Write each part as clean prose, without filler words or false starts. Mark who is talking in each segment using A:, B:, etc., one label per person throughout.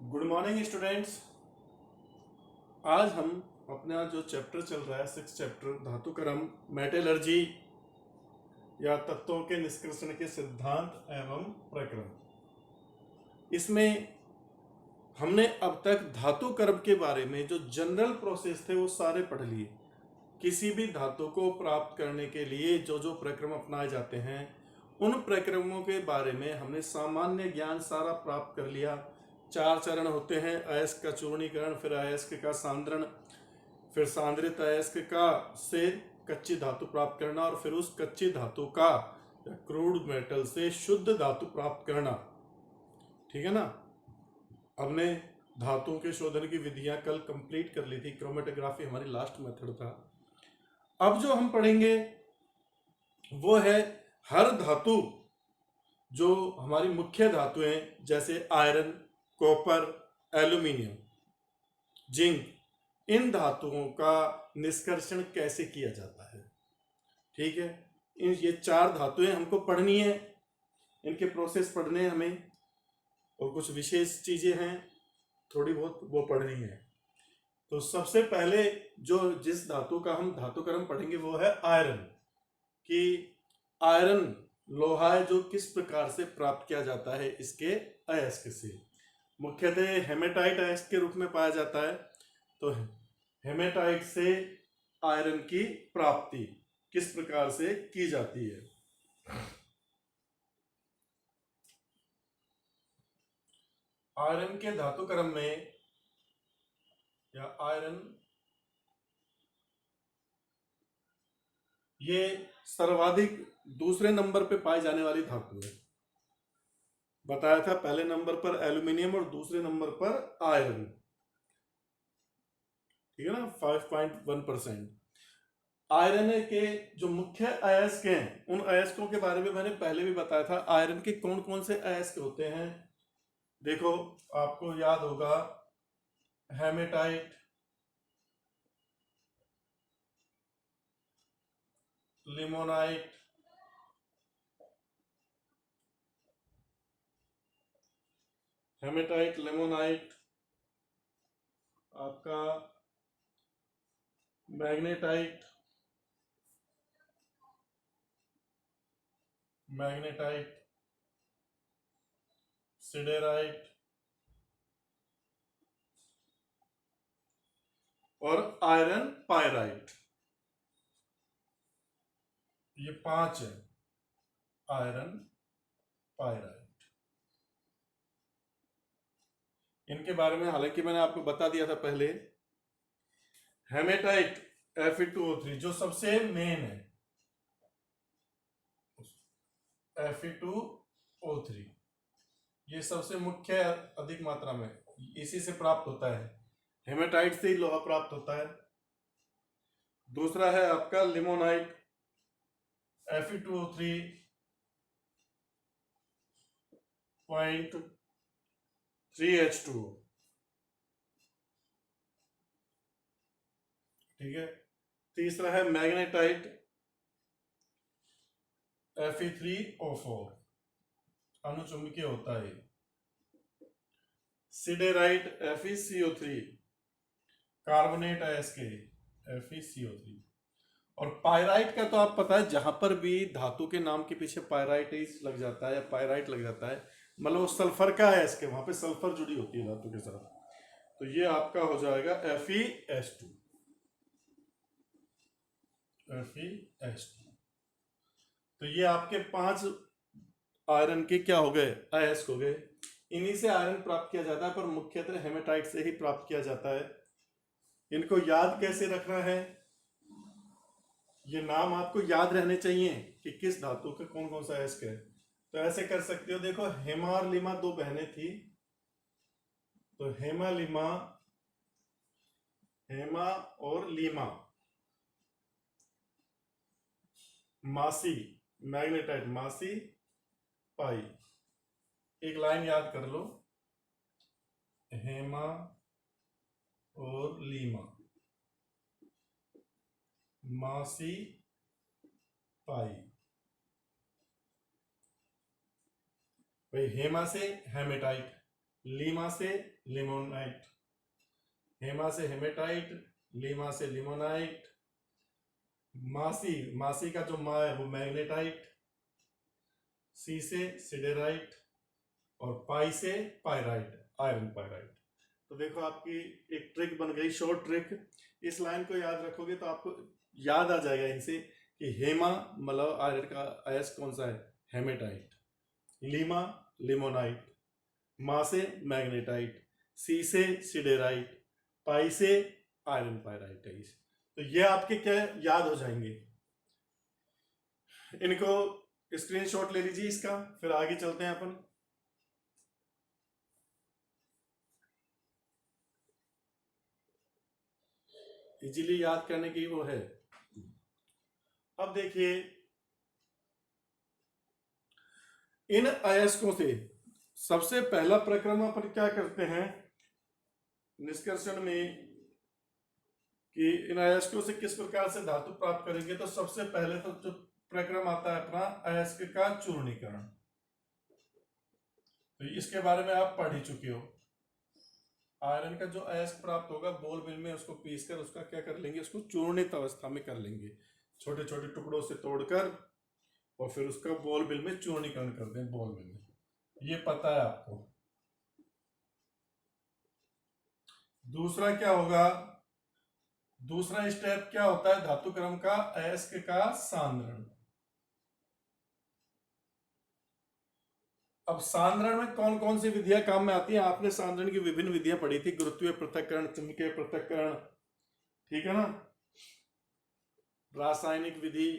A: Good morning students. आज हम अपना जो चैप्टर चल रहा है 6 चैप्टर धातु क्रम मेटलर्जी या तत्वों के निष्कर्षण के सिद्धांत एवं प्रक्रम, इसमें हमने अब तक धातु कर्म के बारे में जो जनरल प्रोसेस थे वो सारे पढ़ लिए। किसी भी धातु को प्राप्त करने के लिए जो जो प्रक्रम अपनाए जाते हैं उन प्रक्रमों के बारे में हमने सामान्य ज्ञान सारा प्राप्त कर लिया। 4 चरण होते हैं, अयस्क का चूर्णीकरण, फिर अयस्क का सांद्रण, फिर सांद्रित अयस्क का से कच्ची धातु प्राप्त करना और फिर उस कच्ची धातु का या क्रूड मेटल से शुद्ध धातु प्राप्त करना। ठीक है ना। हमने धातुओं के शोधन की विधियां कल कंप्लीट कर ली थी। क्रोमेटोग्राफी हमारी लास्ट मेथड था। अब जो हम पढ़ेंगे वो है हर धातु, जो हमारी मुख्य धातुएं जैसे आयरन, कॉपर, एल्यूमिनियम, जिंक, इन धातुओं का निष्कर्षण कैसे किया जाता है। ठीक है, ये 4 धातुएं हमको पढ़नी है, इनके प्रोसेस पढ़ने हमें, और कुछ विशेष चीजें हैं थोड़ी बहुत वो पढ़नी है। तो सबसे पहले जो जिस धातु का हम धातुक्रम पढ़ेंगे वो है आयरन। कि आयरन लोहा है जो किस प्रकार से प्राप्त किया जाता है इसके अयस्क से। मुख्यतः हेमेटाइट अयस्क के रूप में पाया जाता है। तो हेमेटाइट से आयरन की प्राप्ति किस प्रकार से की जाती है। आयरन के धातुक्रम में या आयरन ये सर्वाधिक दूसरे नंबर पे पाई जाने वाली धातु है। बताया था पहले नंबर पर एल्यूमिनियम और दूसरे नंबर पर आयरन। ठीक है ना, 5.1%। आयरन के जो मुख्य अयस्क हैं उन अयस्कों के बारे में मैंने पहले भी बताया था। आयरन के कौन कौन से अयस्क होते हैं देखो, आपको याद होगा हेमेटाइट, लिमोनाइट, हेमेटाइट, लिमोनाइट, आपका मैग्नेटाइट, मैग्नेटाइट, सिडेराइट और आयरन पायराइट। ये 5 है, आयरन पायराइट। इनके बारे में हालांकि मैंने आपको बता दिया था पहले। हेमेटाइट Fe2O3 जो सबसे मेन है, Fe2O3 ये सबसे मुख्य है, अधिक मात्रा में इसी से प्राप्त होता है। हेमेटाइट से ही लोहा प्राप्त होता है। दूसरा है आपका लिमोनाइट Fe2O3 0.3H2O। ठीक है। तीसरा है मैग्नेटाइट Fe3O4, अनुचुंबकीय होता है। सिडेराइट FeCO3, कार्बोनेट अयस्क FeCO3। और पायराइट का तो आप पता है, जहां पर भी धातु के नाम के पीछे पायराइट लग जाता है या पायराइट लग जाता है, मतलब सल्फर का अयस्क है, वहां पे सल्फर जुड़ी होती है धातु के साथ। तो ये आपका हो जाएगा FeS2। तो ये आपके 5 आयरन के क्या हो गए, अयस्क हो गए। इन्हीं से आयरन प्राप्त किया जाता है, पर मुख्यतः हेमेटाइट से ही प्राप्त किया जाता है। इनको याद कैसे रखना है, ये नाम आपको याद रहने चाहिए कि किस धातु का कौन कौन सा अयस्क है। तो ऐसे कर सकते हो, देखो हेमा और लिमा 2 बहनें थी, तो हेमा लिमा, हेमा और लीमा, मासी, मैग्नेटाइट मासी पाई। एक लाइन याद कर लो, हेमा और लीमा, मासी पाई। भाई हेमा से हेमेटाइट, लीमा से लिमोनाइट, हेमा से हेमेटाइट, लीमा से लिमोनाइट, मासी, मासी का जो मा है वो मैग्नेटाइट, सी से सिडेराइट, और पाई से पायराइट, आयरन पायराइट। तो देखो आपकी एक ट्रिक बन गई, शॉर्ट ट्रिक। इस लाइन को याद रखोगे तो आपको याद आ जाएगा इनसे कि हेमा मतलब आयरन का अयस्क कौन सा है, हेमेटाइट, लीमा लिमोनाइट, मा से मैग्नेटाइट, सी से सिडेराइट, पाई से आयरन पायराइट है। तो ये आपके क्या याद हो जाएंगे। इनको स्क्रीनशॉट ले लीजिए इसका, फिर आगे चलते हैं अपन। इजीली याद करने की वो है। अब देखिए इन अयस्कों से सबसे पहला प्रक्रम अपन क्या करते हैं निष्कर्षण में कि इन अयस्कों से किस प्रकार से धातु प्राप्त करेंगे। तो सबसे पहले तो जो प्रक्रम आता है अपना अयस्क का चूर्णीकरण, तो इसके बारे में आप पढ़ ही चुके हो। आयरन का जो अयस्क प्राप्त होगा बॉल मिल में उसको पीसकर उसका क्या कर लेंगे, उसको चूर्णित अवस्था में कर लेंगे, छोटे छोटे टुकड़ों से तोड़कर, और फिर उसका बॉल मिल में चूर्णीकरण कर दें बॉल मिल में। ये पता है आपको। दूसरा क्या होगा, दूसरा स्टेप क्या होता है धातु क्रम का, अयस्क का सांद्रण। अब सांद्रण में कौन कौन सी विधियां काम में आती हैं, आपने सांद्रण की विभिन्न विधियां पढ़ी थी, गुरुत्वीय पृथक्करण, चुंबकीय पृथक्करण, ठीक है ना, रासायनिक विधि,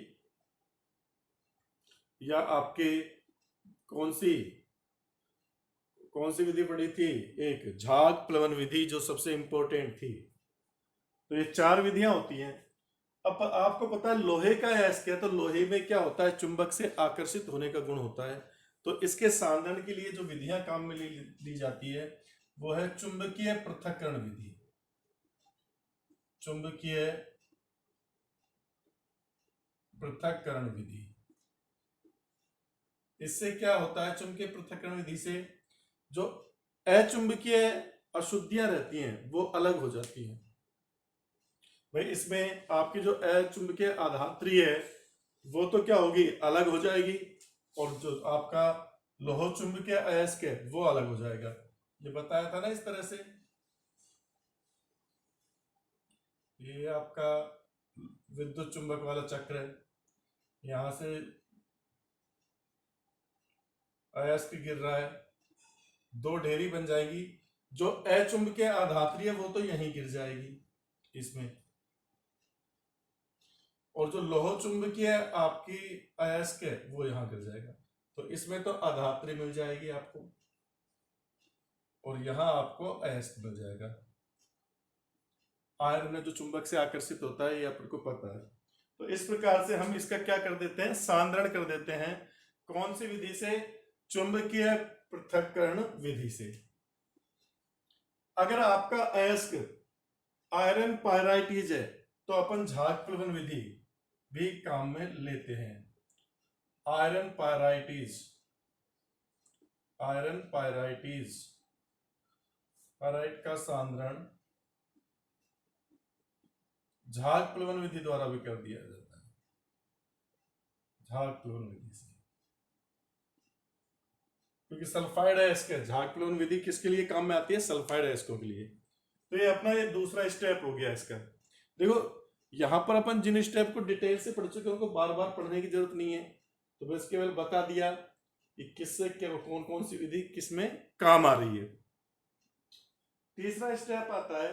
A: या आपके कौन सी कौन सी विधि पढ़ी थी, एक झाग प्लवन विधि जो सबसे इंपॉर्टेंट थी। तो ये 4 विधियां होती हैं। अब आपको पता है लोहे का अयस्क है, तो लोहे में क्या होता है, चुंबक से आकर्षित होने का गुण होता है। तो इसके सांद्रण के लिए जो विधियां काम में ली जाती है वो है चुंबकीय पृथक्करण विधि। चुंबकीय पृथक्करण विधि, इससे क्या होता है, चुंबकीय पृथक्करण विधि से जो अचुंबकीय अशुद्धियां रहती हैं वो अलग हो जाती हैं। भाई इसमें आपकी जो अचुंबकीय आधात्री है वो तो क्या होगी, अलग हो जाएगी, और जो आपका लोह चुंबकीय अयस्क है वो अलग हो जाएगा। ये बताया था ना इस तरह से। ये आपका विद्युत चुंबक वाला चक्र है, यहां से अयस्क गिर रहा है, 2 ढेरी बन जाएगी, जो अचुंबकीय आधात्री है वो तो यहीं गिर जाएगी इसमें, और जो लोह चुंबकीय आपकी अयस्क है वो यहां गिर जाएगा। तो इसमें तो आधात्री मिल जाएगी आपको, और यहां आपको अयस्क मिल जाएगा। आयरन जो चुंबक से आकर्षित होता है ये आपको पता है। तो इस प्रकार से हम इसका क्या कर देते हैं, सांद्रण कर देते हैं। कौन सी विधि से, चुंबकीय पृथक्करण विधि से। अगर आपका अयस्क आयरन पायराइटिज है तो अपन झाग प्लवन विधि भी काम में लेते हैं। आयरन पायराइटिज, आयरन पायराइटिज, पायराइट का सांद्रण झाग प्लवन विधि द्वारा भी कर दिया जाता है, झाग प्लवन विधि से, क्योंकि सल्फाइड अयस्क, झाग प्लवन विधि किसके लिए काम में आती है, सल्फाइड अयस्कों के लिए। तो ये अपना ये दूसरा स्टेप हो गया इसका। देखो यहां पर अपन जिन स्टेप को डिटेल से पढ़ चुके हैं उनको बार बार पढ़ने की जरूरत नहीं है, तो बस केवल बता दिया कि किससे क्या कौन कौन सी विधि किसमें काम आ रही है। तीसरा स्टेप आता है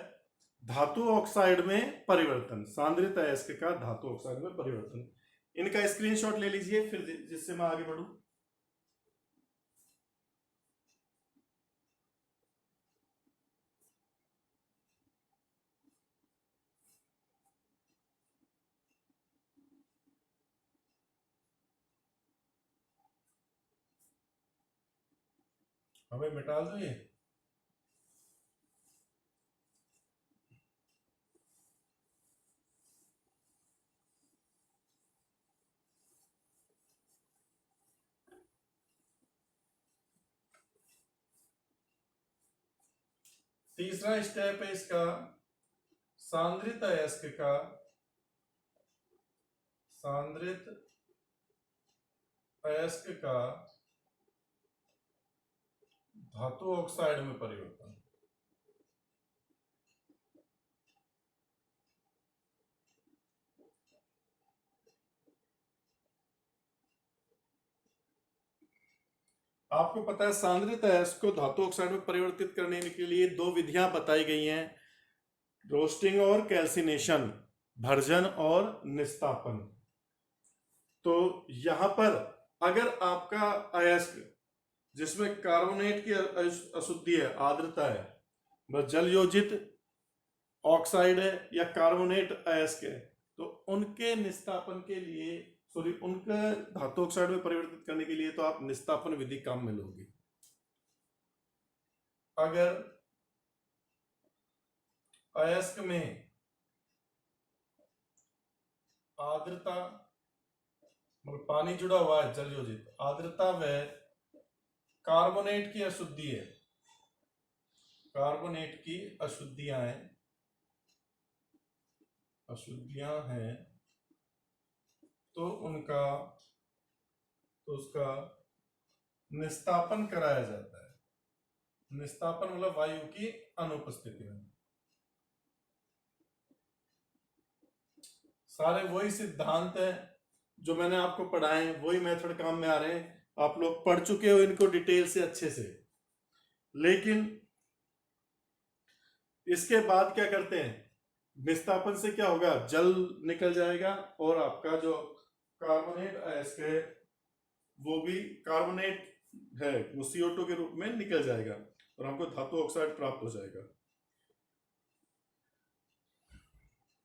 A: धातु ऑक्साइड में परिवर्तन, सांद्रित अयस्क का धातु ऑक्साइड में परिवर्तन। इनका स्क्रीनशॉट ले लीजिए फिर जिससे मैं आगे बढ़ूं। हमें मिटा दो ये। तीसरा स्टेप है इसका, सांद्रित अयस्क का, सांद्रित अयस्क का धातु ऑक्साइड में परिवर्तन। आपको पता है सांद्रित अयस्क को धातु ऑक्साइड में परिवर्तित करने के लिए दो विधियां बताई गई हैं, रोस्टिंग और कैल्सिनेशन, भर्जन और निस्तापन। तो यहां पर अगर आपका अयस्क जिसमें कार्बोनेट की अशुद्धि है, आर्द्रता है, बस जल योजित ऑक्साइड है या कार्बोनेट अयस्क है, तो उनके निस्तापन के लिए, सॉरी, उनके धातु ऑक्साइड में परिवर्तित करने के लिए तो आप निस्तापन विधि काम में लोगे। अगर अयस्क में आर्द्रता, मतलब पानी जुड़ा हुआ है, जल योजित, आर्द्रता व कार्बोनेट की अशुद्धि है, कार्बोनेट की अशुद्धियां हैं, तो उसका निस्तापन कराया जाता है। निस्तापन मतलब वायु की अनुपस्थिति में। सारे वही सिद्धांत है जो मैंने आपको पढ़ाए हैं, वही मेथड काम में आ रहे हैं, आप लोग पढ़ चुके हो इनको डिटेल से अच्छे से। लेकिन इसके बाद क्या करते हैं, निस्तापन से क्या होगा, जल निकल जाएगा और आपका जो कार्बोनेट अयस्क है वो भी कार्बोनेट है, वो CO2 के रूप में निकल जाएगा और हमको धातु ऑक्साइड प्राप्त हो जाएगा।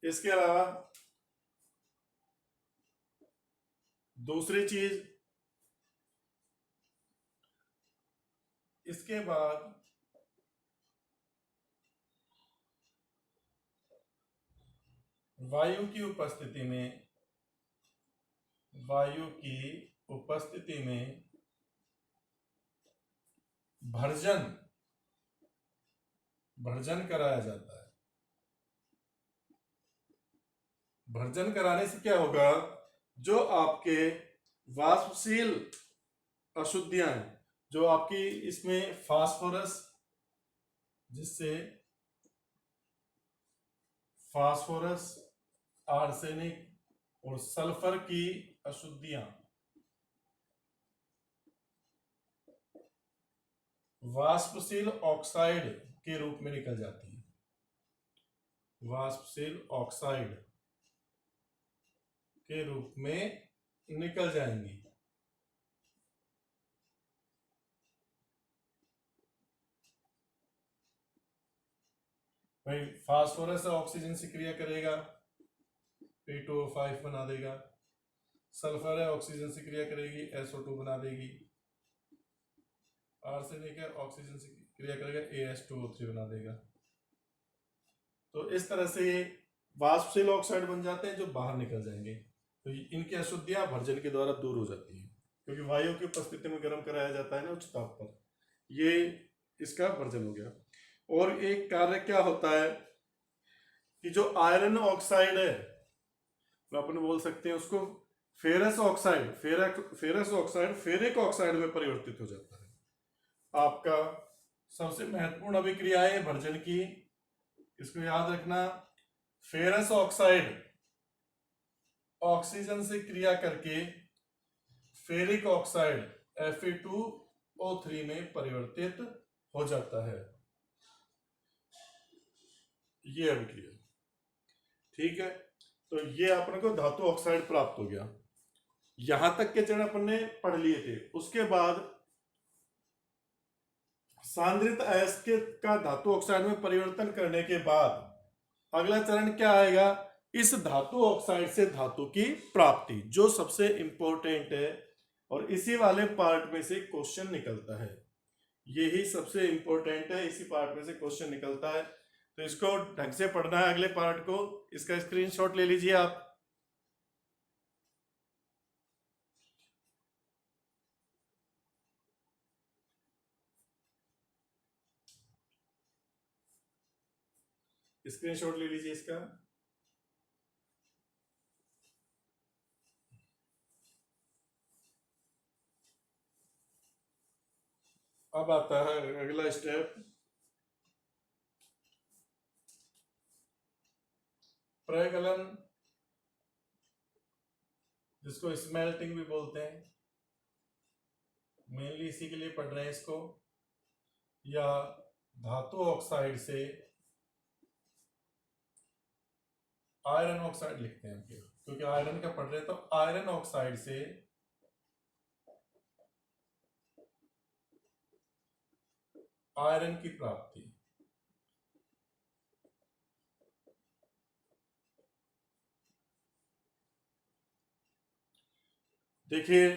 A: इसके अलावा दूसरी चीज, इसके बाद वायु की उपस्थिति में भर्जन कराया जाता है। भर्जन कराने से क्या होगा, जो आपके वाष्पशील अशुद्धियां हैं, जो आपकी इसमें फास्फोरस, जिससे फास्फोरस, आर्सेनिक और सल्फर की अशुद्धियां वाष्पशील ऑक्साइड के रूप में निकल जाती है, वाष्पशील ऑक्साइड के रूप में निकल जाएंगी। भाई फास्फोरस ऑक्सीजन से क्रिया करेगा, P2O5 बना देगा, सल्फर है ऑक्सीजन से क्रिया करेगी, SO2 बना देगी, आर्सेनिक है ऑक्सीजन से क्रिया करेगा, AS2O3 बना देगा। तो इस तरह से वाष्पशील ऑक्साइड बन जाते हैं जो बाहर निकल जाएंगे। तो इनकी अशुद्धियां भर्जन के द्वारा दूर हो जाती है, क्योंकि वायु की उपस्थिति में गर्म कराया जाता है ना उच्च ताप पर। ये इसका भर्जन हो गया। और एक कार्य क्या होता है कि जो आयरन ऑक्साइड है, अपन बोल सकते हैं उसको फेरस ऑक्साइड, फेरिक ऑक्साइड में परिवर्तित हो जाता है। आपका सबसे महत्वपूर्ण अभिक्रिया है भर्जन की, इसको याद रखना। फेरस ऑक्साइड ऑक्सीजन से क्रिया करके फेरिक ऑक्साइड Fe2O3 में परिवर्तित हो जाता है। ये अभिक्रिया, ठीक है। तो ये अपन को धातु ऑक्साइड प्राप्त हो गया। यहां तक के चरण अपन ने पढ़ लिए थे। उसके बाद सांद्रित अयस्क का धातु ऑक्साइड में परिवर्तन करने के बाद अगला चरण क्या आएगा, इस धातु ऑक्साइड से धातु की प्राप्ति, जो सबसे इंपॉर्टेंट है और इसी वाले पार्ट में से क्वेश्चन निकलता है। यही सबसे इंपॉर्टेंट है, इसी पार्ट में से क्वेश्चन निकलता है। तो इसको ढंग से पढ़ना है। अगले पार्ट को, इसका स्क्रीनशॉट ले लीजिए आप। स्क्रीनशॉट ले लीजिए इसका। अब आता है अगला स्टेप, प्रगलन, जिसको स्मेल्टिंग भी बोलते हैं, मेनली इसी के लिए पढ़ रहे हैं इसको, या धातु ऑक्साइड से आयरन ऑक्साइड लिखते हैं क्योंकि आयरन का पढ़ रहे हैं, तो आयरन ऑक्साइड से आयरन की प्राप्ति। देखिए,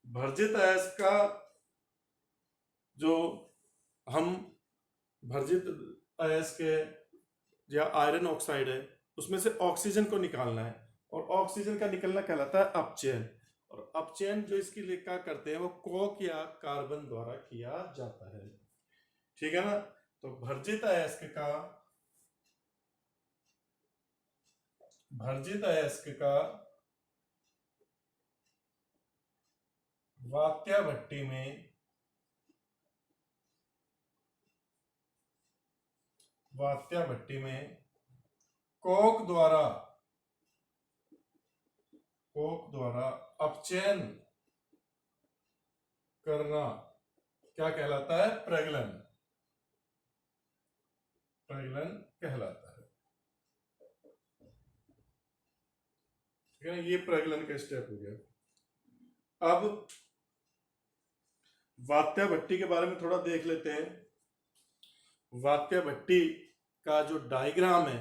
A: भर्जित अयस्क का जो हम भर्जित अयस्क या आयरन ऑक्साइड है, उसमें से ऑक्सीजन को निकालना है, और ऑक्सीजन का निकलना कहलाता है अपचयन। और अपचयन जो इसकी क्या करते हैं, वो कोक या कार्बन द्वारा किया जाता है। ठीक है ना। तो भर्जित अयस्क का वात्या भट्टी में कोक द्वारा अपचयन करना क्या कहलाता है, प्रगलन कहलाता है। ठीक है, ये प्रगलन का स्टेप हो गया। अब वात्या भट्टी के बारे में थोड़ा देख लेते हैं। वात्या भट्टी का जो डायग्राम है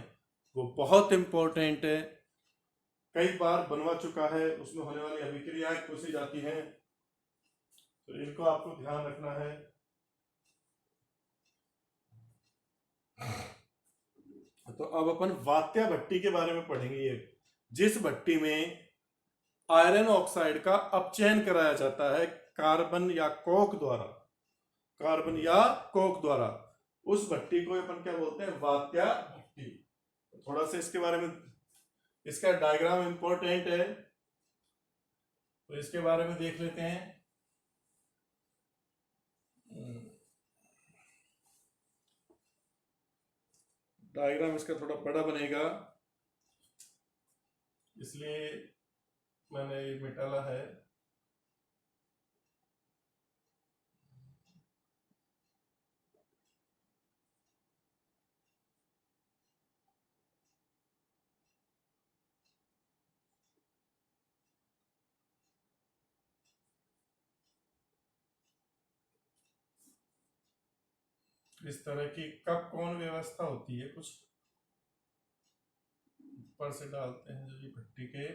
A: वो बहुत इंपॉर्टेंट है, कई बार बनवा चुका है, उसमें होने वाली अभिक्रियाएं पूछी जाती हैं, तो इनको आपको ध्यान रखना है। तो अब अपन वात्या भट्टी के बारे में पढ़ेंगे। ये जिस भट्टी में आयरन ऑक्साइड का अपचयन कराया जाता है कार्बन या कोक द्वारा, उस भट्टी को अपन क्या बोलते हैं, वात्या भट्टी। थोड़ा सा इसके बारे में, इसका डायग्राम इंपॉर्टेंट है, तो इसके बारे में देख लेते हैं। डायग्राम इसका थोड़ा बड़ा बनेगा, इसलिए मैंने ये मिटाला है। इस तरह की कप कौन व्यवस्था होती है, कुछ ऊपर से डालते हैं जो ये भट्टी के,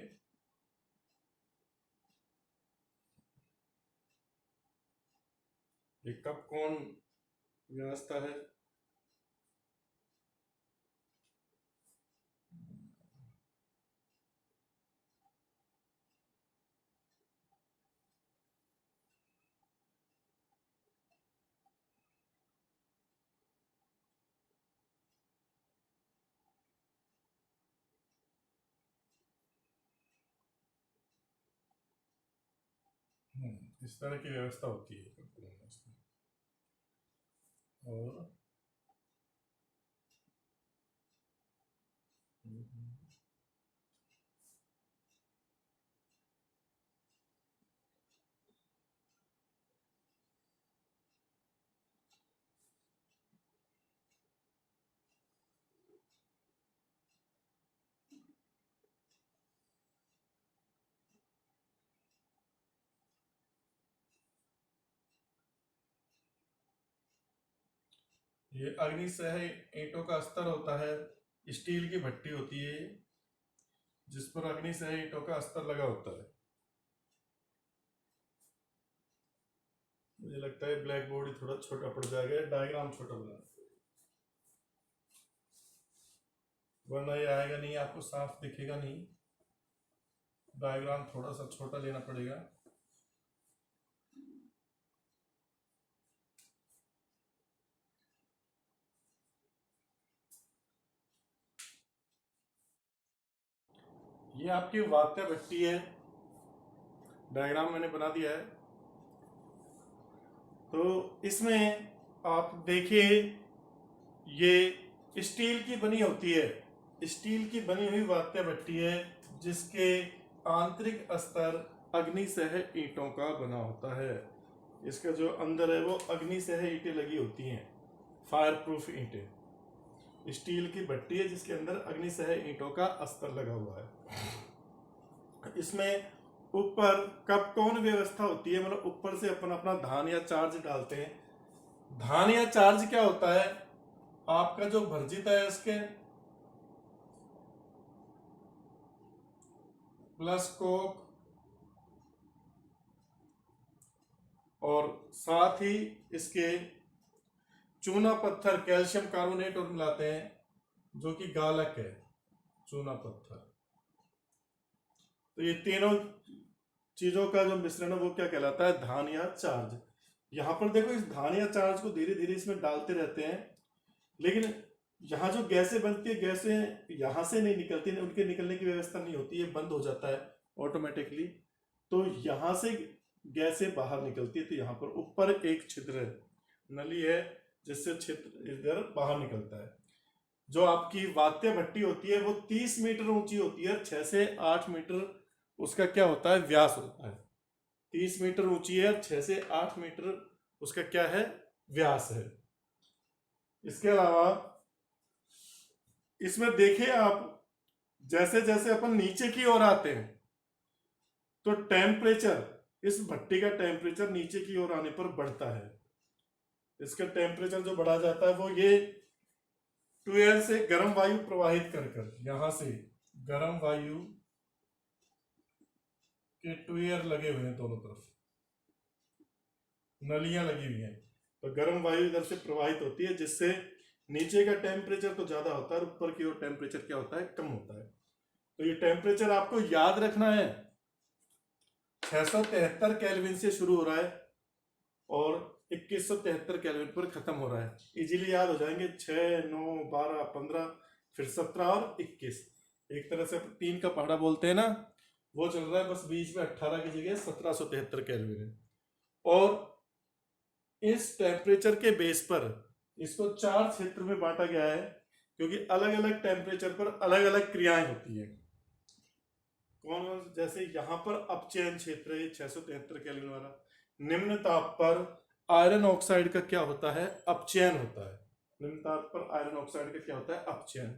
A: ये कप कौन व्यवस्था है। इस तरह की व्यवस्था होती है और ये अग्निसह ईंटों का अस्तर होता है, स्टील की भट्टी होती है जिस पर अग्निसह ईंटों का अस्तर लगा होता है। मुझे लगता है ब्लैक बोर्ड थोड़ा छोटा पड़ जाएगा, डायग्राम छोटा बना, वरना ये आएगा नहीं, आपको साफ दिखेगा नहीं, डायग्राम थोड़ा सा छोटा लेना पड़ेगा। ये आपकी वात्या भट्टी है, डायग्राम मैंने बना दिया है। तो इसमें आप देखिए, ये स्टील की बनी होती है, स्टील की बनी हुई वात्या भट्टी है, जिसके आंतरिक स्तर अग्निसह ईंटों का बना होता है। इसका जो अंदर है वो अग्निसह ईंटें लगी होती हैं, फायर प्रूफ ईंटें। स्टील की भट्टी है जिसके अंदर अग्निसह ईंटों का अस्तर लगा हुआ है। इसमें ऊपर कब कौन व्यवस्था होती है, मतलब ऊपर से अपन अपना धान या चार्ज डालते हैं। धान या चार्ज क्या होता है, आपका जो भर्जित है उसके प्लस कोक और साथ ही इसके चूना पत्थर कैल्शियम कार्बोनेट और मिलाते हैं, जो कि गालक है, चूना पत्थर। तो ये तीनों चीजों का जो मिश्रण है वो क्या कहलाता है, धान या चार्ज। यहां पर देखो, इस धान या चार्ज को धीरे धीरे इसमें डालते रहते हैं, लेकिन यहाँ जो गैसें बनती है, गैसें यहाँ से नहीं निकलती, उनके निकलने की व्यवस्था नहीं होती है, बंद हो जाता है ऑटोमेटिकली। तो यहाँ से गैसें बाहर निकलती है, तो यहाँ पर ऊपर एक छिद्र है, नली है, जिससे छिद्र इधर बाहर निकलता है। जो आपकी वात्या भट्टी होती है वो 30 मीटर ऊंची होती है, 6 से 8 मीटर उसका क्या होता है, व्यास होता है। 30 मीटर ऊंची है, 6 से 8 मीटर उसका क्या है, व्यास है। इसके अलावा इसमें देखिए आप, जैसे जैसे अपन नीचे की ओर आते हैं तो टेम्परेचर, इस भट्टी का टेम्परेचर नीचे की ओर आने पर बढ़ता है। इसका टेम्परेचर जो बढ़ा जाता है वो ये ट्यूबवेल से गर्म वायु प्रवाहित कर कर, यहां से गर्म वायु के ट्यूबवेल लगे हुए हैं, दोनों तरफ नलियां लगी हुई हैं, तो गर्म वायु इधर से प्रवाहित होती है, जिससे नीचे का टेम्परेचर तो ज्यादा होता है, ऊपर की ओर टेम्परेचर क्या होता है, कम होता है। तो ये टेम्परेचर आपको याद रखना है, 673 केल्विन से शुरू हो रहा है और 2173 केल्विन पर खत्म हो रहा है। इजीली याद हो जाएंगे, 6, 9, 12, 15, फिर 17 और 21। एक तरह से 3 का पहाड़ा बोलते हैं ना, वो चल रहा है, बस बीच में 18 की जगह 1773 केल्विन है। और इस टेम्परेचर के बेस पर इसको 4 क्षेत्र में बांटा गया है, क्योंकि अलग अलग टेम्परेचर पर अलग अलग क्रियाएं होती है। कौन कौन, जैसे यहाँ पर अपचयन क्षेत्र है 673 केल्विन वाला। निम्न ताप पर आयरन ऑक्साइड का क्या होता है, अपचयन होता है। निम्न ताप पर आयरन ऑक्साइड का क्या होता है, अपचयन।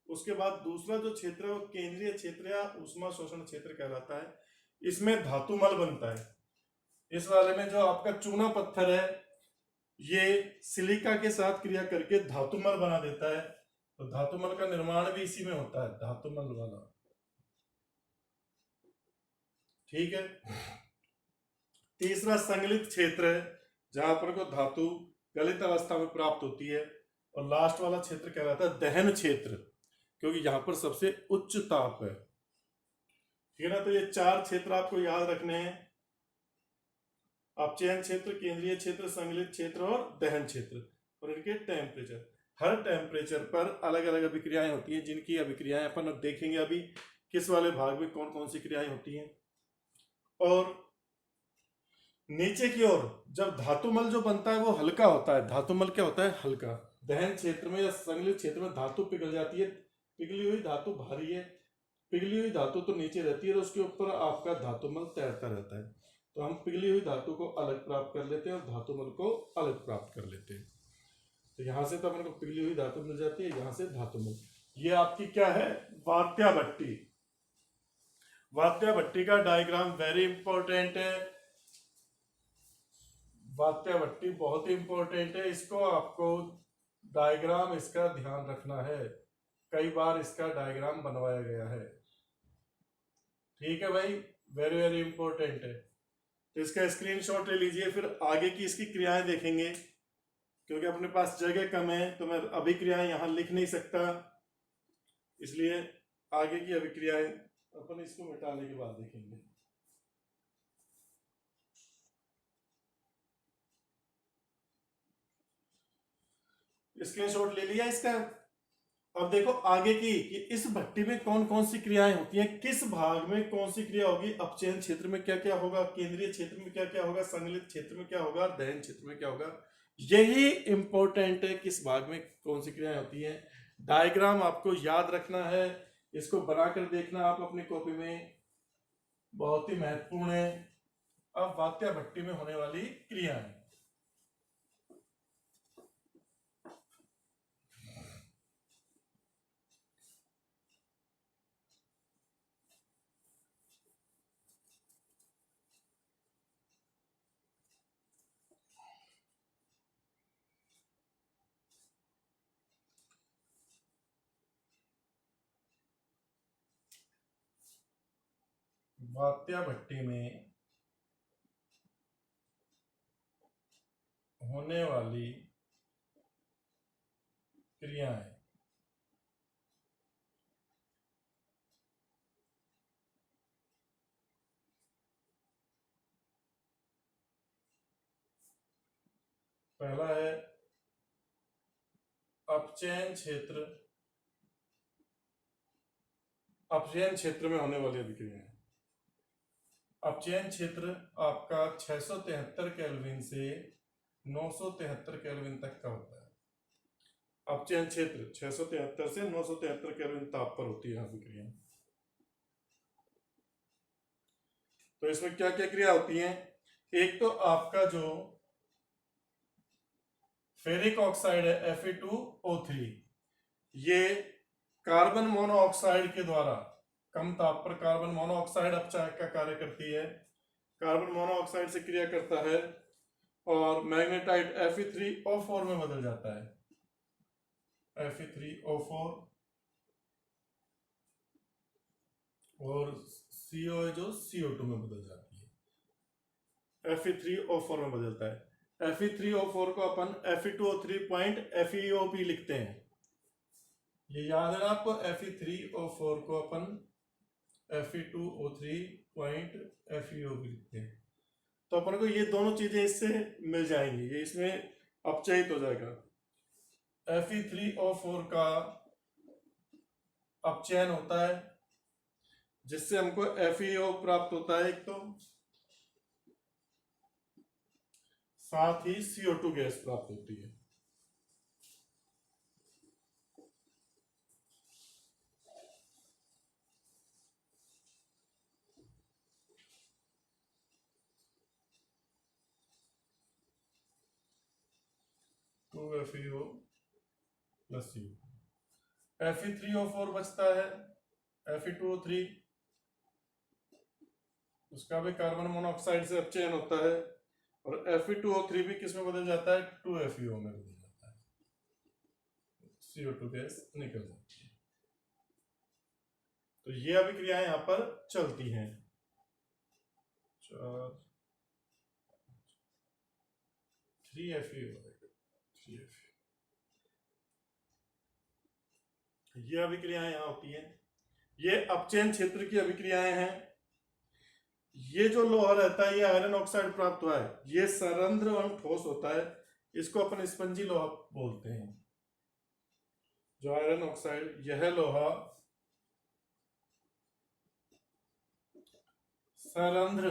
A: उसके बाद दूसरा जो क्षेत्र है वो केंद्रीय क्षेत्र या ऊष्मा शोषण क्षेत्र कहलाता है। इसमें धातुमल बनता है। इस वाले में जो आपका चूना पत्थर है, ये सिलिका के साथ क्रिया करके धातुमल बना देता है। तो धातुमल का निर्माण भी इसी में होता है, धातुमल वाला। ठीक है। तीसरा संगलित क्षेत्र है, जहां पर को धातु गलित अवस्था में प्राप्त होती है। और लास्ट वाला क्षेत्र कहलाता है दहन क्षेत्र, क्योंकि यहां पर सबसे उच्च ताप है। ठीक है ना। तो ये 4 क्षेत्र आपको याद रखने हैं, अपचयन क्षेत्र, केंद्रीय क्षेत्र, संगलित क्षेत्र और दहन क्षेत्र। और इनके टेम्परेचर, हर टेम्परेचर पर अलग अलग अभिक्रियाएं होती हैं, जिनकी अभिक्रियाएं अपन अब देखेंगे अभी किस वाले भाग में कौन कौन सी क्रियाएं होती हैं। और नीचे की ओर जब धातुमल जो बनता है वो हल्का होता है। धातुमल क्या होता है, हल्का। दहन क्षेत्र में या संगलित क्षेत्र में धातु पिघल जाती है, पिघली हुई धातु भारी है, पिघली हुई धातु तो नीचे रहती है, और उसके ऊपर आपका धातुमल तैरता रहता है। तो हम पिघली हुई धातु को अलग प्राप्त कर लेते हैं और धातुमल को अलग प्राप्त कर लेते हैं। तो यहां से तो अपने को पिघली हुई धातु मिल जाती है, यहां से धातुमल। ये आपकी क्या है, वात्या भट्टी। वात्या भट्टी का डायग्राम वेरी इंपॉर्टेंट है। वात्या भट्टी बहुत ही इंपॉर्टेंट है, इसको आपको डायग्राम इसका ध्यान रखना है, कई बार इसका डायग्राम बनवाया गया है। ठीक है भाई, वेरी वेरी इंपॉर्टेंट है। तो इसका स्क्रीनशॉट ले लीजिए, फिर आगे की इसकी क्रियाएं देखेंगे। क्योंकि अपने पास जगह कम है तो मैं अभिक्रियाएं यहां लिख नहीं सकता, इसलिए आगे की अभिक्रियाएं अपन इसको मिटाने के बाद देखेंगे। स्क्रीनशॉट ले लिया इसका। अब देखो आगे की कि इस भट्टी में कौन कौन सी क्रियाएं होती हैं, किस भाग में कौन सी क्रिया होगी, अपचयन क्षेत्र में क्या क्या होगा, केंद्रीय क्षेत्र में क्या क्या होगा, संगलित क्षेत्र में क्या होगा और दहन क्षेत्र में क्या होगा। यही इंपॉर्टेंट है, किस भाग में कौन सी क्रियाएं होती हैं। डायग्राम आपको याद रखना है, इसको बनाकर देखना आप अपनी कॉपी में, बहुत ही महत्वपूर्ण है। अब वात्या भट्टी में होने वाली क्रियाएं। वात्या भट्टी में होने वाली क्रियाएं। पहला है अपचयन क्षेत्र, अपचयन क्षेत्र में होने वाली अभिक्रियाएं। अपचयन क्षेत्र आपका 673 केल्विन से 973 केल्विन तक का होता है। अपचयन क्षेत्र 673 से 973 केल्विन ताप पर होती है अभिक्रिया। तो इसमें क्या क्या क्रिया होती है, एक तो आपका जो फेरिक ऑक्साइड है Fe2O3, ये कार्बन मोनोऑक्साइड के द्वारा कम ताप पर कार्बन मोनोऑक्साइड अपचायक का कार्य करती है, कार्बन मोनोऑक्साइड से क्रिया करता है और मैग्नेटाइट Fe3O4 में बदल जाता है। Fe3O4 और CO जो CO2 में बदल जाती है, Fe3O4 में बदलता है। Fe3O4 को अपन Fe2O3.FeOP लिखते हैं, ये याद है आपको। Fe3O4 को अपन Fe2O3.FeOP लिखते हैं। तो अपन को ये दोनों चीजें इससे मिल जाएंगी, ये इसमें अपचयित हो जाएगा। Fe3O4 का अपचयन होता है जिससे हमको FeO प्राप्त होता है एक तो, साथ ही CO2 गैस प्राप्त होती है। FeO plus CO। Fe3O4 बचता है, Fe2O3, उसका भी कार्बन मोनोऑक्साइड से अपचयन होता है और Fe2O3 भी किस में बदल जाता है, 2FeO में बदल जाता है, CO2 गैस निकल जाती है। तो ये अभिक्रियाएं यहां पर चलती हैं। 3FeO, ये अभिक्रियाएं यहां होती हैं। ये अपचयन क्षेत्र की अभिक्रियाएं हैं। ये जो लोहा रहता है, ये आयरन ऑक्साइड प्राप्त हुआ है, ये सरंध्र एवं ठोस होता है, इसको अपन स्पंजी लोहा बोलते हैं। जो आयरन ऑक्साइड, यह लोहा सरंध्र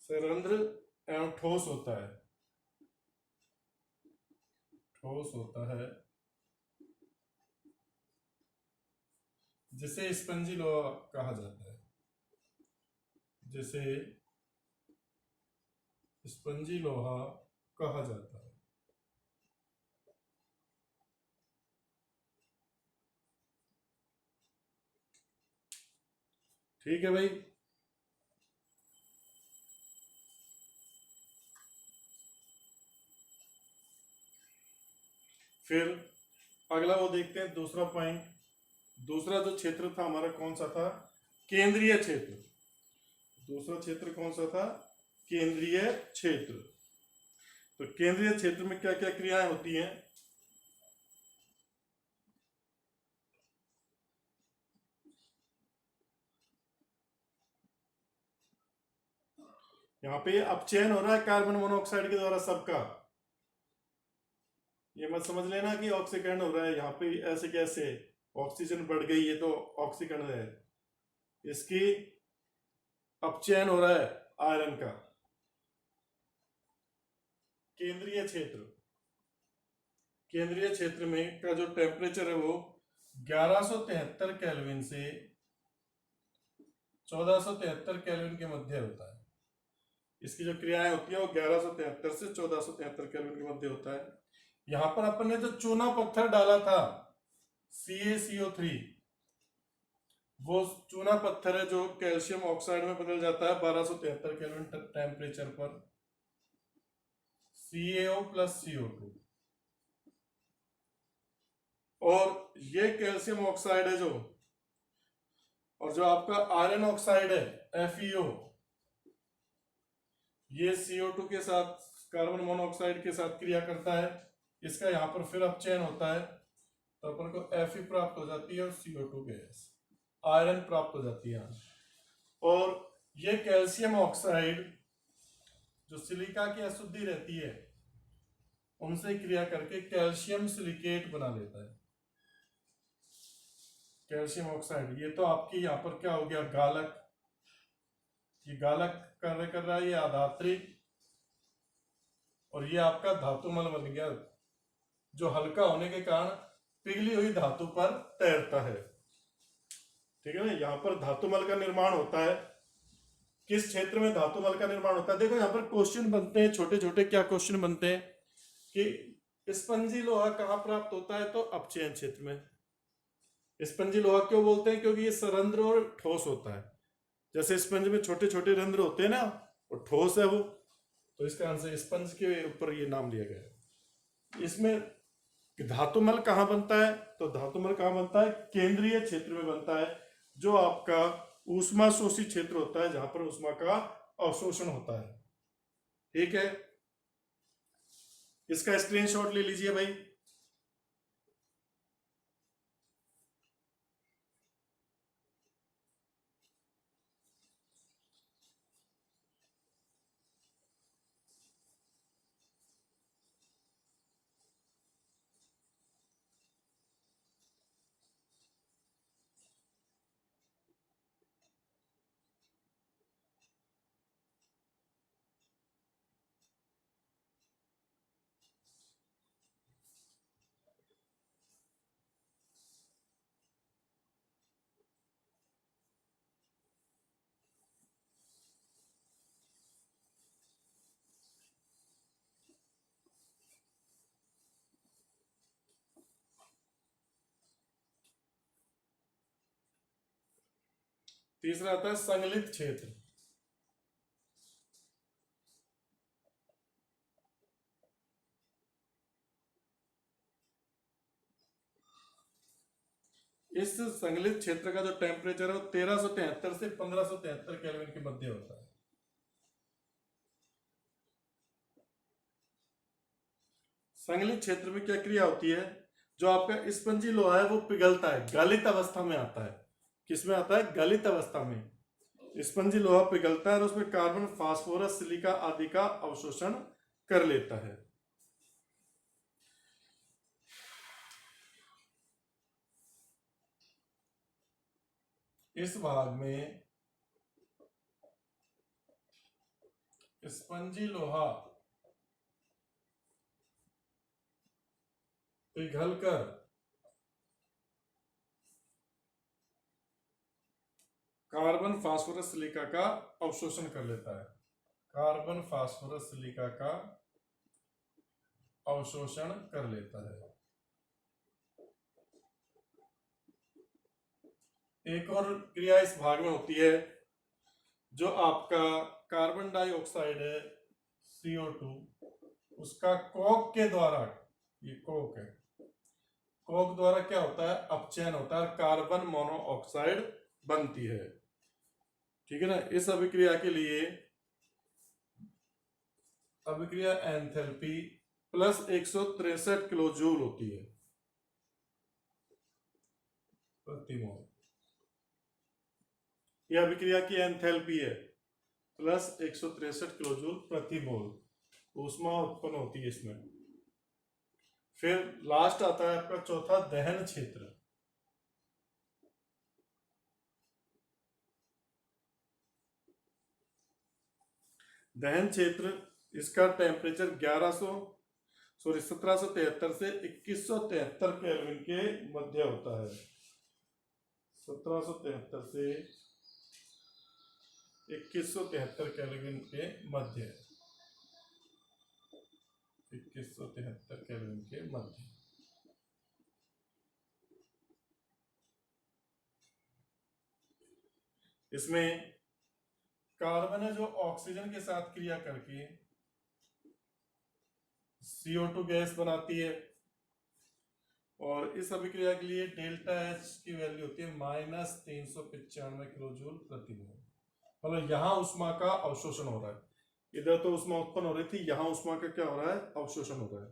A: सरंध्र एवं ठोस होता है, ठोस होता है, जिसे स्पंजी लोहा कहा जाता है, जिसे स्पंजी लोहा कहा जाता है। ठीक है भाई। फिर अगला वो देखते हैं, दूसरा पॉइंट। दूसरा जो क्षेत्र था हमारा कौन सा था, केंद्रीय क्षेत्र। दूसरा क्षेत्र कौन सा था, केंद्रीय क्षेत्र। तो केंद्रीय क्षेत्र में क्या क्या क्रियाएं होती हैं, यहाँ पे अपचयन हो रहा है कार्बन मोनोऑक्साइड के द्वारा सबका, ये मत समझ लेना कि ऑक्सीकरण हो रहा है यहाँ पे ऐसे कैसे, ऑक्सीजन बढ़ गई ये तो ऑक्सीकरण है, इसकी अपचयन हो रहा है आयरन का। केंद्रीय क्षेत्र, केंद्रीय क्षेत्र में का जो टेम्परेचर है वो 1173 केल्विन से 1473 केल्विन के मध्य होता है। इसकी जो क्रियाएं होती है वो 1173 से 1473 केल्विन के मध्य होता है। यहां पर अपन ने जो चूना पत्थर डाला था CaCO3, वो चूना पत्थर है जो कैल्शियम ऑक्साइड में बदल जाता है 1273 केल्विन टेम्परेचर पर, CaO प्लस CO2। और ये कैल्शियम ऑक्साइड है जो, और जो आपका आयरन ऑक्साइड है FeO, ये CO2 के साथ कार्बन मोनोऑक्साइड के साथ क्रिया करता है, इसका यहाँ पर फिर अपचयन होता है, तो अपन को Fe प्राप्त हो जाती है और CO2 गैस, आयरन प्राप्त हो जाती है। और ये कैल्शियम ऑक्साइड जो सिलिका की अशुद्धि रहती है उनसे क्रिया करके कैल्शियम सिलिकेट बना लेता है, कैल्शियम ऑक्साइड। ये तो आपकी यहाँ पर क्या हो गया, गालक, ये गालक कार्य कर रहा है, ये आधात्री, और ये आपका धातुमल बन गया जो हल्का होने के कारण पिघली हुई धातु पर तैरता है। ठीक है ना, यहाँ पर धातुमल का निर्माण होता है। किस क्षेत्र में धातुमल का निर्माण होता है, देखो यहाँ पर क्वेश्चन बनते हैं छोटे छोटे। क्या क्वेश्चन बनते हैं कि स्पंजी लोहा कहाँ प्राप्त होता है, तो अपचयन क्षेत्र में। स्पंजी लोहा क्यों बोलते हैं, क्योंकि ये सरंध्र और ठोस होता है। जैसे स्पंज में छोटे छोटे रंध्र होते हैं ना, और ठोस है वो, तो इसका आंसर स्पंज के ऊपर ये नाम लिया गया। इसमें धातुमल कहाँ बनता है, तो धातुमल कहाँ बनता है, केंद्रीय क्षेत्र में बनता है, जो आपका ऊष्मा शोषी क्षेत्र होता है, जहां पर ऊष्मा का अवशोषण होता है। ठीक है, इसका स्क्रीनशॉट ले लीजिए भाई। तीसरा आता है संगलित क्षेत्र। इस संगलित क्षेत्र का जो टेम्परेचर है वो 1373 से 1573 केल्विन के मध्य होता है। संगलित क्षेत्र में क्या क्रिया होती है, जो आपका स्पंजी लोहा है वो पिघलता है, गलित अवस्था में आता है। किसमें आता है, गलित अवस्था में स्पंजी लोहा पिघलता है और उसमें कार्बन, फास्फोरस, सिलिका आदि का अवशोषण कर लेता है। इस भाग में स्पंजी लोहा पिघलकर कार्बन, फास्फोरस, सिलिका का अवशोषण कर लेता है। कार्बन, फास्फोरस, सिलिका का अवशोषण कर लेता है। एक और क्रिया इस भाग में होती है, जो आपका कार्बन डाइऑक्साइड है CO2, उसका कोक के द्वारा, ये कोक है, कोक द्वारा क्या होता है, अपचयन होता है, कार्बन मोनोऑक्साइड बनती है। ठीक है ना, इस अभिक्रिया के लिए अभिक्रिया एंथैल्पी प्लस 163 किलो जूल होती है प्रति मोल। यह अभिक्रिया की एंथैल्पी है प्लस 163 किलो जूल प्रति मोल ऊष्मा उत्पन्न होती है इसमें। फिर लास्ट आता है आपका चौथा दहन क्षेत्र। दहन क्षेत्र, इसका टेम्परेचर 1773 से 2173 केल्विन के मध्य होता है। 1773 से 2173 केल्विन के मध्य, 2173 केल्विन के मध्य। इसमें कार्बन है जो ऑक्सीजन के साथ क्रिया करके CO2 गैस बनाती है, और इस अभिक्रिया के लिए डेल्टा H की वैल्यू होती है -395 किलो जूल प्रति मोल। मतलब यहाँ उष्मा का अवशोषण हो रहा है, इधर तो उष्मा उत्पन्न हो रही थी, यहाँ उष्मा का क्या हो रहा है, अवशोषण हो रहा है।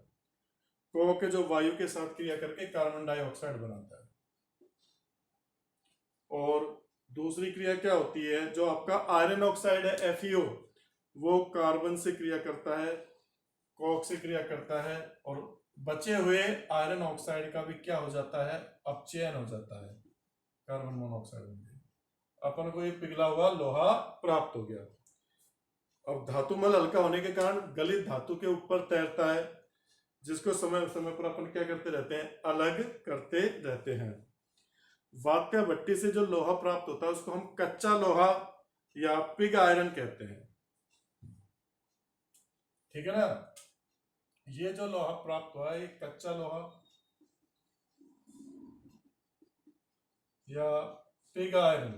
A: कोक जो वायु के साथ क्रिया करके कार्बन डाइऑक्साइड बनाता है। और दूसरी क्रिया क्या होती है, जो आपका आयरन ऑक्साइड है FeO, वो कार्बन से क्रिया करता है, कोक से क्रिया करता है, और बचे हुए आयरन ऑक्साइड का भी क्या हो जाता है, अपचयन हो जाता है, कार्बन मोनोऑक्साइड में। अपन को ये पिघला हुआ लोहा प्राप्त हो गया। अब धातुमल हल्का होने के कारण गलित धातु के ऊपर तैरता है, जिसको समय समय पर अपन क्या करते रहते हैं, अलग करते रहते हैं। वात्या भट्टी से जो लोहा प्राप्त होता है उसको हम कच्चा लोहा या पिग आयरन कहते हैं। ठीक है ना। ये जो लोहा प्राप्त हुआ है, ये कच्चा लोहा या पिग आयरन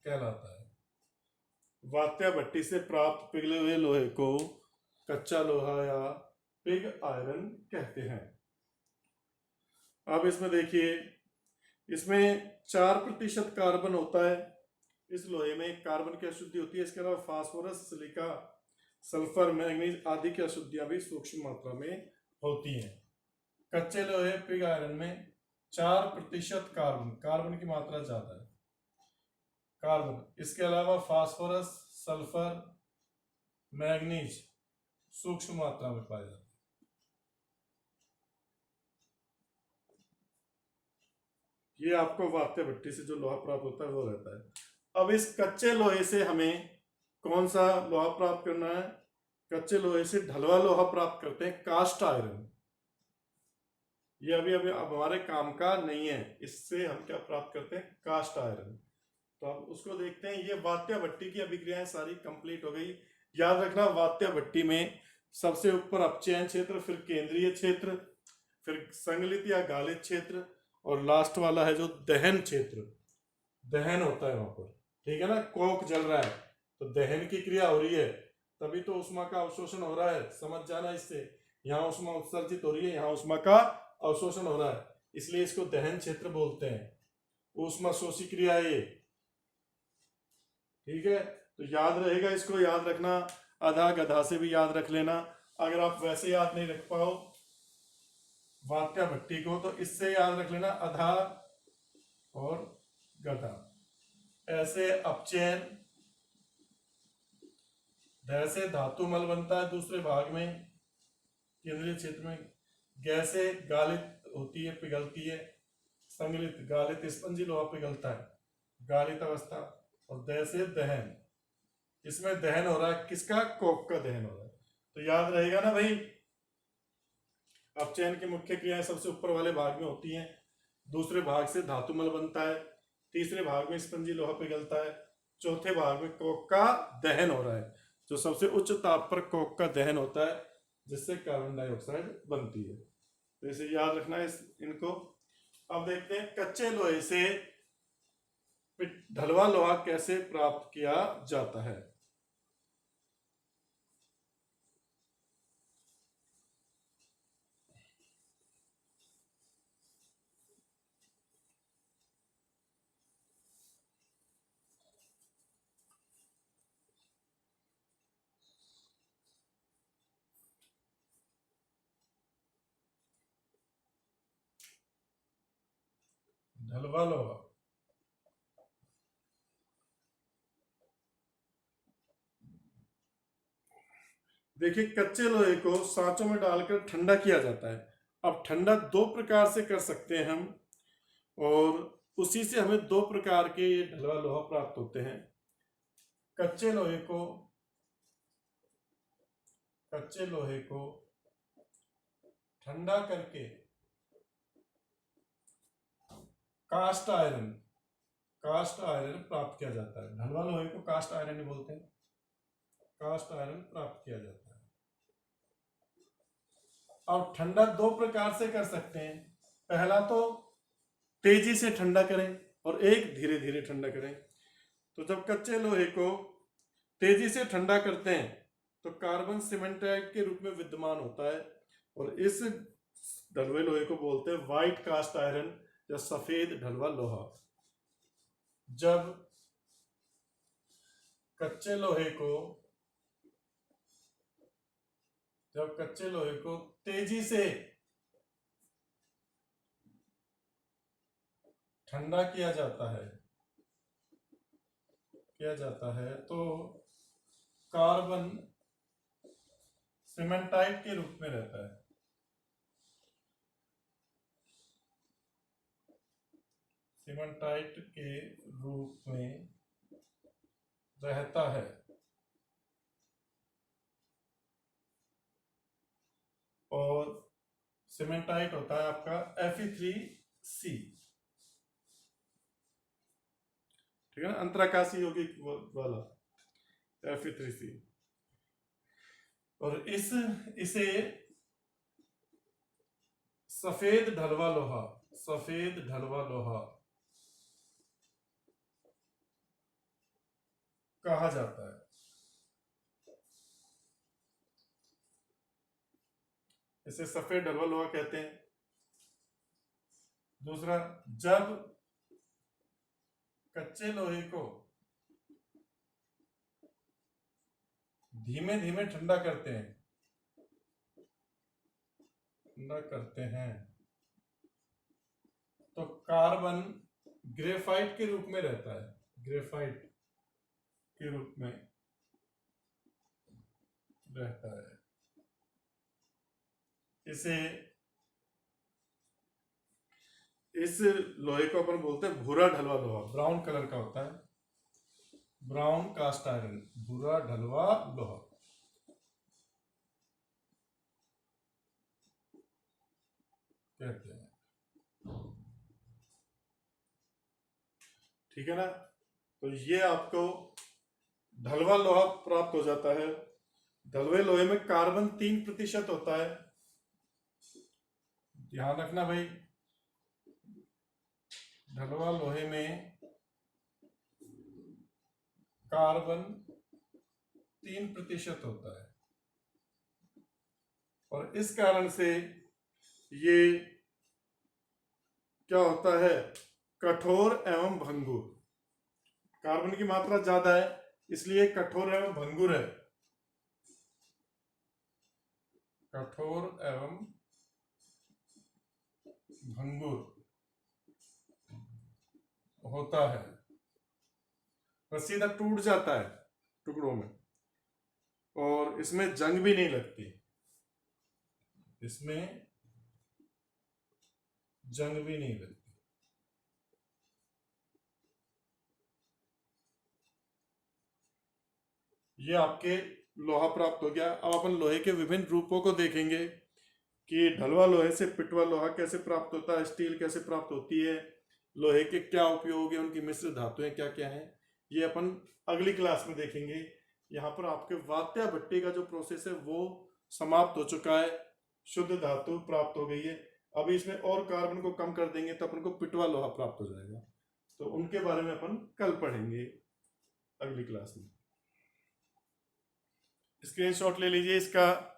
A: कहलाता है। वात्या भट्टी से प्राप्त पिघले हुए लोहे को कच्चा लोहा या पिग आयरन कहते हैं। अब इसमें देखिए, इसमें 4% कार्बन होता है। इस लोहे में कार्बन की अशुद्धि होती है, इसके अलावा फास्फोरस, सिलिका, सल्फर, मैग्नीज आदि की अशुद्धियां भी सूक्ष्म मात्रा में होती हैं। कच्चे लोहे पिग आयरन में 4% कार्बन की मात्रा ज्यादा है, कार्बन। इसके अलावा फास्फोरस, सल्फर, मैग्नीज सूक्ष्म मात्रा में पाया जाता है। ये आपको वात्या भट्टी से जो लोहा प्राप्त होता है वो रहता है। अब इस कच्चे लोहे से हमें कौन सा लोहा प्राप्त करना है, कच्चे लोहे से ढलवा लोहा प्राप्त करते हैं, कास्ट आयरन। ये अभी अभी अब हमारे काम का नहीं है, इससे हम क्या प्राप्त करते हैं, कास्ट आयरन। तो अब उसको देखते हैं। ये वात्या भट्टी की अभिक्रियाएं सारी कंप्लीट हो गई। याद रखना, वात्या भट्टी में सबसे ऊपर अपचयन क्षेत्र, फिर केंद्रीय क्षेत्र, फिर संगलित या गालित क्षेत्र, और लास्ट वाला है जो दहन क्षेत्र। दहन होता है वहां पर, ठीक है ना। कोक जल रहा है तो दहन की क्रिया हो रही है, तभी तो उष्मा का अवशोषण हो रहा है, समझ जाना इससे। यहाँ उष्मा उत्सर्जित हो रही है, यहाँ उष्मा का अवशोषण हो रहा है, इसलिए इसको दहन क्षेत्र बोलते हैं। उष्मा शोषी क्रिया है ये, ठीक है। तो याद रहेगा, इसको याद रखना। अधा गधा से भी याद रख लेना। अगर आप वैसे याद नहीं रख पाओ वात्या भट्टी को, तो इससे याद रख लेना, अधा और गधा। ऐसे अपचयन, जैसे धातु मल बनता है दूसरे भाग में, केंद्रीय क्षेत्र में। गैसे गालित होती है, पिघलती है। संगलित, गालित स्पंजी लोहा पिघलता है, गालित अवस्था। और दैसे दहन, इसमें दहन हो रहा है, किसका, कोक का दहन हो रहा है। तो याद रहेगा ना भाई। अपचयन की मुख्य क्रियाएं सबसे ऊपर वाले भाग में होती हैं, दूसरे भाग से धातुमल बनता है, तीसरे भाग में स्पंजी लोहा पिघलता है, चौथे भाग में कोक का दहन हो रहा है, जो सबसे उच्च ताप पर कोक का दहन होता है, जिससे कार्बन डाइऑक्साइड बनती है। तो इसे याद रखना है इनको। अब देखते हैं कच्चे लोहे से ढलवा लोहा कैसे प्राप्त किया जाता है। ढलवा लोहा, देखिए, कच्चे लोहे को सांचों में डालकर ठंडा किया जाता है। अब ठंडा दो प्रकार से कर सकते हैं हम, और उसी से हमें दो प्रकार के ये ढलवा लोहा प्राप्त होते हैं। कच्चे लोहे को ठंडा करके कास्ट आयरन प्राप्त किया जाता है। ढलवा लोहे को कास्ट आयरन ही बोलते हैं। कास्ट आयरन प्राप्त किया जाता है। अब ठंडा दो प्रकार से कर सकते हैं। पहला तो तेजी से ठंडा करें और एक धीरे धीरे ठंडा करें। तो जब कच्चे लोहे को तेजी से ठंडा करते हैं तो कार्बन सीमेंटाइट के रूप में विद्यमान होता है, और इस ढलवे लोहे को बोलते हैं व्हाइट कास्ट आयरन या सफेद ढलवा लोहा। जब कच्चे लोहे को तेजी से ठंडा किया जाता है तो कार्बन सीमेंटाइट के रूप में रहता है। सीमेंटाइट के रूप में रहता है, और सीमेंटाइट होता है आपका Fe3C, ठीक है ना, अंतराकाशी यौगिक वाला Fe3C। और इसे सफेद ढलवा लोहा कहा जाता है। इसे सफेद ढलवा लोहा कहते हैं। दूसरा, जब कच्चे लोहे को धीमे धीमे ठंडा करते हैं तो कार्बन ग्रेफाइट के रूप में रहता है। इस लोहे को अपन बोलते हैं भूरा ढलवा लोहा, ब्राउन कलर का होता है। ब्राउन कास्ट आयरन, भूरा ढलवा लोहा कहते हैं। ठीक है ना। तो ये आपको ढलवा लोहा प्राप्त हो जाता है। ढलवे लोहे में कार्बन 3% होता है। ध्यान रखना भाई, ढलवा लोहे में कार्बन 3% होता है, और इस कारण से ये क्या होता है, कठोर एवं भंगुर। कार्बन की मात्रा ज्यादा है इसलिए कठोर एवं भंगुर है। कठोर एवं भंगुर होता है, और सीधा टूट जाता है टुकड़ों में, और इसमें जंग भी नहीं लगती। ये आपके लोहा प्राप्त हो गया। अब अपन लोहे के विभिन्न रूपों को देखेंगे कि ढलवा लोहे से पिटवा लोहा कैसे प्राप्त होता है, स्टील कैसे प्राप्त होती है, लोहे के क्या उपयोग है, उनकी मिश्र धातुएं क्या क्या हैं, ये अपन अगली क्लास में देखेंगे। यहाँ पर आपके वात्या भट्टी का जो प्रोसेस है वो समाप्त हो चुका है, शुद्ध धातु प्राप्त हो गई है। अभी इसमें और कार्बन को कम कर देंगे तो अपन को पिटवा लोहा प्राप्त हो जाएगा। तो उनके बारे में अपन कल पढ़ेंगे अगली क्लास में। स्क्रीनशॉट ले लीजिए इसका।